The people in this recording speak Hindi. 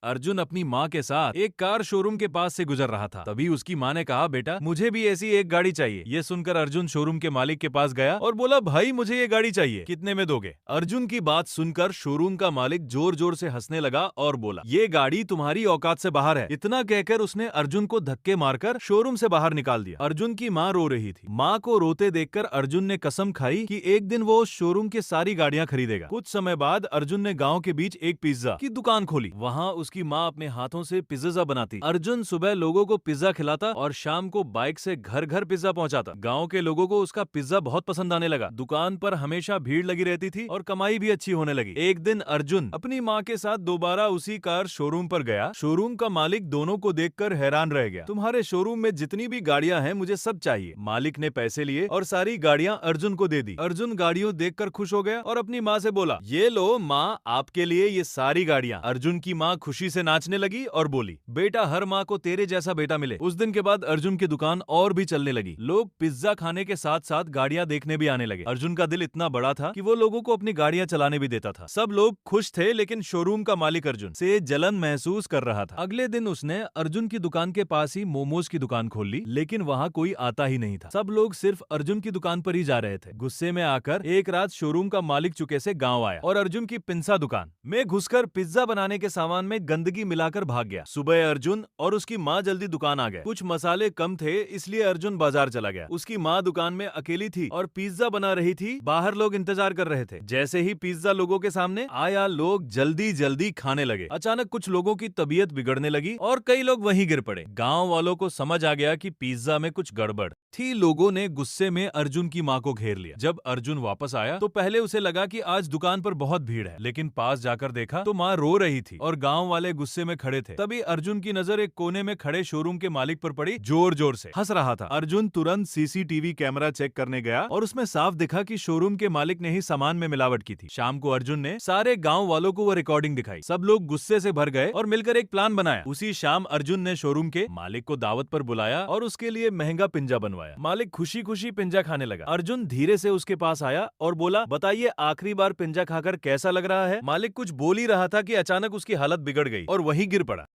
अर्जुन अपनी माँ के साथ एक कार शोरूम के पास से गुजर रहा था। तभी उसकी माँ ने कहा, बेटा मुझे भी ऐसी एक गाड़ी चाहिए। ये सुनकर अर्जुन शोरूम के मालिक के पास गया और बोला, भाई मुझे ये गाड़ी चाहिए, कितने में दोगे? अर्जुन की बात सुनकर शोरूम का मालिक जोर जोर से हंसने लगा और बोला, ये गाड़ी तुम्हारी औकात से बाहर है। इतना कहकर उसने अर्जुन को धक्के मारकर शोरूम से बाहर निकाल दिया। अर्जुन की माँ रो रही थी। माँ को रोते देखकर अर्जुन ने कसम खाई कि एक दिन वो उस शोरूम की सारी गाड़ियां खरीदेगा। कुछ समय बाद अर्जुन ने गांव के बीच एक पिज्जा की दुकान खोली। वहां उसकी माँ अपने हाथों से पिज्जा बनाती। अर्जुन सुबह लोगों को पिज्जा खिलाता और शाम को बाइक से घर घर पिज्जा पहुंचाता। गांव के लोगों को उसका पिज्जा बहुत पसंद आने लगा। दुकान पर हमेशा भीड़ लगी रहती थी और कमाई भी अच्छी होने लगी। एक दिन अर्जुन अपनी माँ के साथ दोबारा उसी कार शोरूम पर गया। शोरूम का मालिक दोनों को देखकर हैरान रह गया। तुम्हारे शोरूम में जितनी भी गाड़ियां हैं मुझे सब चाहिए। मालिक ने पैसे लिए और सारी गाड़ियां अर्जुन को दे दी। अर्जुन गाड़ियों देखकर खुश हो गया और अपनी माँ से बोला, ये लो माँ, आपके लिए ये सारी गाड़ियां। अर्जुन की माँ खुशी से नाचने लगी और बोली, बेटा हर माँ को तेरे जैसा बेटा मिले। उस दिन के बाद अर्जुन की दुकान और भी चलने लगी। लोग पिज्जा खाने के साथ साथ गाड़ियां देखने भी आने लगे। अर्जुन का दिल इतना बड़ा था कि वो लोगों को अपनी गाड़ियां चलाने भी देता था। सब लोग खुश थे, लेकिन शोरूम का मालिक अर्जुन से जलन महसूस कर रहा था। अगले दिन उसने अर्जुन की दुकान के पास ही मोमोज की दुकान खोल ली, लेकिन वहाँ कोई आता ही नहीं था। सब लोग सिर्फ अर्जुन की दुकान पर ही जा रहे थे। गुस्से में आकर एक रात शोरूम का मालिक चुपके से गांव आया और अर्जुन की पिज्जा दुकान में घुसकर पिज्जा बनाने के सामान में गंदगी मिलाकर भाग गया। सुबह अर्जुन और उसकी माँ जल्दी दुकान आ गए। कुछ मसाले कम थे, इसलिए अर्जुन बाजार चला गया। उसकी माँ दुकान में अकेली थी और पिज्जा बना रही थी। बाहर लोग इंतजार कर रहे थे। जैसे ही पिज्जा लोगों के सामने आया, लोग जल्दी जल्दी खाने लगे। अचानक कुछ लोगों की तबीयत बिगड़ने लगी और कई लोग वहीं गिर पड़े। गांव वालों को समझ आ गया कि पिज्जा में कुछ गड़बड़ थी। लोगों ने गुस्से में अर्जुन की माँ को घेर लिया। जब अर्जुन वापस आया तो पहले उसे लगा कि आज दुकान पर बहुत भीड़ है, लेकिन पास जाकर देखा तो माँ रो रही थी और गांव वाले गुस्से में खड़े थे। तभी अर्जुन की नजर एक कोने में खड़े शोरूम के मालिक पर पड़ी। जोर जोर से हंस रहा था। अर्जुन तुरंत सीसीटीवी कैमरा चेक करने गया और उसमें साफ दिखा कि शोरूम के मालिक ने ही सामान में मिलावट की थी। शाम को अर्जुन ने सारे गांव वालों को वो रिकॉर्डिंग दिखाई। सब लोग गुस्से से भर गए और मिलकर एक प्लान बनाया। उसी शाम अर्जुन ने शोरूम के मालिक को दावत पर बुलाया और उसके लिए महंगा पिंजा बनवाया। मालिक खुशी खुशी पिंजा खाने लगा। अर्जुन धीरे से उसके पास आया और बोला, बताइए आखिरी बार पिंजा खाकर कैसा लग रहा है? मालिक कुछ बोल ही रहा था कि अचानक उसकी हालत बिगड़ गई और वहीं गिर पड़ा।